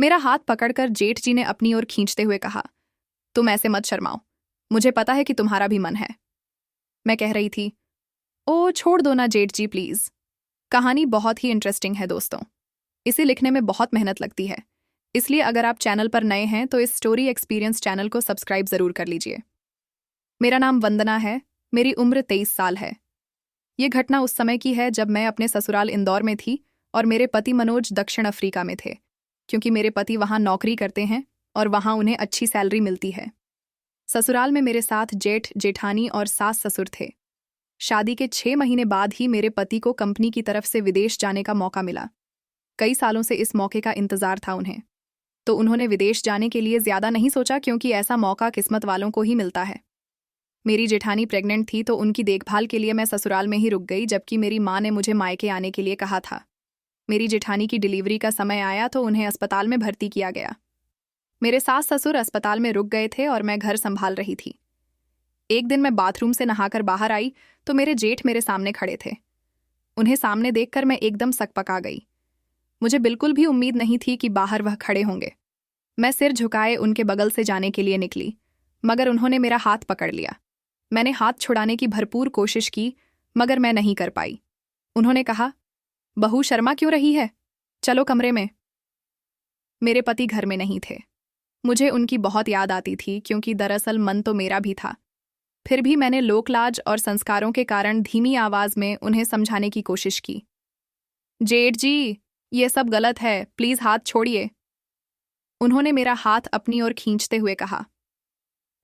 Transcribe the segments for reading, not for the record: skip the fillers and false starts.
मेरा हाथ पकड़कर जेठ जी ने अपनी ओर खींचते हुए कहा, तुम ऐसे मत शर्माओ, मुझे पता है कि तुम्हारा भी मन है। मैं कह रही थी, ओ छोड़ दो ना जेठ जी प्लीज। कहानी बहुत ही इंटरेस्टिंग है दोस्तों, इसे लिखने में बहुत मेहनत लगती है, इसलिए अगर आप चैनल पर नए हैं तो इस स्टोरी एक्सपीरियंस चैनल को सब्सक्राइब जरूर कर लीजिए। मेरा नाम वंदना है, मेरी उम्र 23 साल है। ये घटना उस समय की है जब मैं अपने ससुराल इंदौर में थी और मेरे पति मनोज दक्षिण अफ्रीका में थे, क्योंकि मेरे पति वहाँ नौकरी करते हैं और वहाँ उन्हें अच्छी सैलरी मिलती है। ससुराल में मेरे साथ जेठ जेठानी और सास ससुर थे। शादी के 6 महीने बाद ही मेरे पति को कंपनी की तरफ से विदेश जाने का मौका मिला। कई सालों से इस मौके का इंतजार था उन्हें, तो उन्होंने विदेश जाने के लिए ज्यादा नहीं सोचा, क्योंकि ऐसा मौका किस्मत वालों को ही मिलता है। मेरी जेठानी प्रेग्नेंट थी तो उनकी देखभाल के लिए मैं ससुराल में ही रुक गई, जबकि मेरी माँ ने मुझे मायके आने के लिए कहा था। मेरी जेठानी की डिलीवरी का समय आया तो उन्हें अस्पताल में भर्ती किया गया। मेरे सास ससुर अस्पताल में रुक गए थे और मैं घर संभाल रही थी। एक दिन मैं बाथरूम से नहाकर बाहर आई तो मेरे जेठ मेरे सामने खड़े थे। उन्हें सामने देखकर मैं एकदम सकपका गई। मुझे बिल्कुल भी उम्मीद नहीं थी कि बाहर वह खड़े होंगे। मैं सिर झुकाए उनके बगल से जाने के लिए निकली, मगर उन्होंने मेरा हाथ पकड़ लिया। मैंने हाथ छुड़ाने की भरपूर कोशिश की, मगर मैं नहीं कर पाई। उन्होंने कहा, बहू शर्मा क्यों रही है, चलो कमरे में। मेरे पति घर में नहीं थे। मुझे उनकी बहुत याद आती थी, क्योंकि दरअसल मन तो मेरा भी था। फिर भी मैंने लोकलाज और संस्कारों के कारण धीमी आवाज में उन्हें समझाने की कोशिश की। जेठ जी, ये सब गलत है, प्लीज हाथ छोड़िए। उन्होंने मेरा हाथ अपनी ओर खींचते हुए कहा,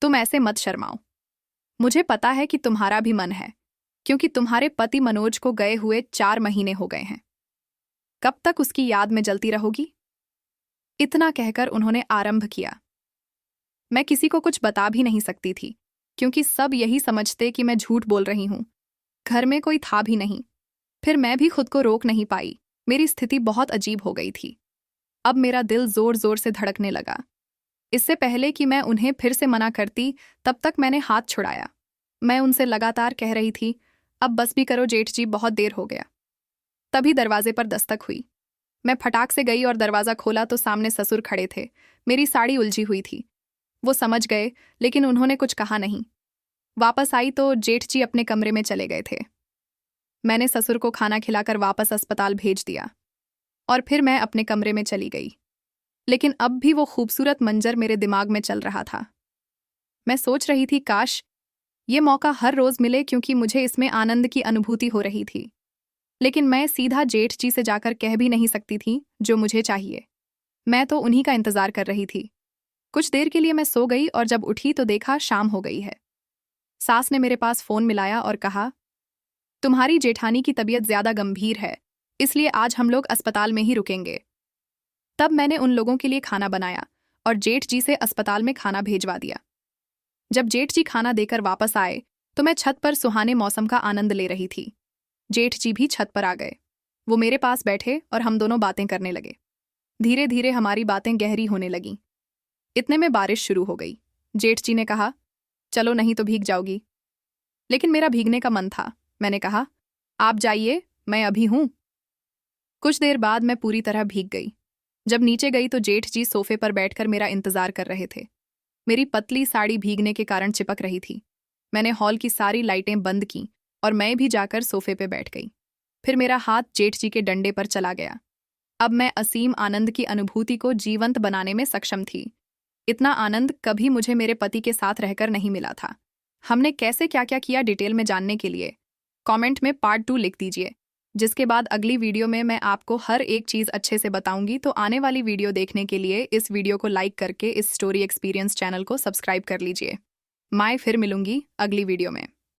तुम ऐसे मत शर्माओ, मुझे पता है कि तुम्हारा भी मन है, क्योंकि तुम्हारे पति मनोज को गए हुए 4 महीने हो गए हैं। कब तक उसकी याद में जलती रहोगी? इतना कहकर उन्होंने आरंभ किया। मैं किसी को कुछ बता भी नहीं सकती थी, क्योंकि सब यही समझते कि मैं झूठ बोल रही हूं। घर में कोई था भी नहीं। फिर मैं भी खुद को रोक नहीं पाई। मेरी स्थिति बहुत अजीब हो गई थी। अब मेरा दिल जोर जोर से धड़कने लगा। इससे पहले कि मैं उन्हें फिर से मना करती, तब तक मैंने हाथ छुड़ाया। मैं उनसे लगातार कह रही थी, अब बस भी करो जेठ जी, बहुत देर हो गया। तभी दरवाजे पर दस्तक हुई। मैं फटाक से गई और दरवाजा खोला तो सामने ससुर खड़े थे। मेरी साड़ी उलझी हुई थी। वो समझ गए, लेकिन उन्होंने कुछ कहा नहीं। वापस आई तो जेठ जी अपने कमरे में चले गए थे। मैंने ससुर को खाना खिलाकर वापस अस्पताल भेज दिया और फिर मैं अपने कमरे में चली गई। लेकिन अब भी वो खूबसूरत मंजर मेरे दिमाग में चल रहा था। मैं सोच रही थी, काश ये मौका हर रोज मिले, क्योंकि मुझे इसमें आनंद की अनुभूति हो रही थी। लेकिन मैं सीधा जेठ जी से जाकर कह भी नहीं सकती थी जो मुझे चाहिए। मैं तो उन्हीं का इंतजार कर रही थी। कुछ देर के लिए मैं सो गई और जब उठी तो देखा शाम हो गई है। सास ने मेरे पास फोन मिलाया और कहा, तुम्हारी जेठानी की तबीयत ज्यादा गंभीर है, इसलिए आज हम लोग अस्पताल में ही रुकेंगे। तब मैंने उन लोगों के लिए खाना बनाया और जेठ जी से अस्पताल में खाना भेजवा दिया। जब जेठ जी खाना देकर वापस आए तो मैं छत पर सुहाने मौसम का आनंद ले रही थी। जेठ जी भी छत पर आ गए। वो मेरे पास बैठे और हम दोनों बातें करने लगे। धीरे धीरे हमारी बातें गहरी होने लगीं। इतने में बारिश शुरू हो गई। जेठ जी ने कहा, चलो नहीं तो भीग जाओगी। लेकिन मेरा भीगने का मन था। मैंने कहा, आप जाइए, मैं अभी हूं। कुछ देर बाद मैं पूरी तरह भीग गई। जब नीचे गई तो जेठ जी सोफे पर बैठकर मेरा इंतजार कर रहे थे। मेरी पतली साड़ी भीगने के कारण चिपक रही थी। मैंने हॉल की सारी लाइटें बंद की और मैं भी जाकर सोफे पे बैठ गई। फिर मेरा हाथ जेठ जी के डंडे पर चला गया। अब मैं असीम आनंद की अनुभूति को जीवंत बनाने में सक्षम थी। इतना आनंद कभी मुझे मेरे पति के साथ रहकर नहीं मिला था। हमने कैसे क्या क्या किया, डिटेल में जानने के लिए कमेंट में पार्ट 2 लिख दीजिए, जिसके बाद अगली वीडियो में मैं आपको हर एक चीज़ अच्छे से बताऊंगी। तो आने वाली वीडियो देखने के लिए इस वीडियो को लाइक करके इस स्टोरी एक्सपीरियंस चैनल को सब्सक्राइब कर लीजिए। मैं फिर मिलूंगी अगली वीडियो में।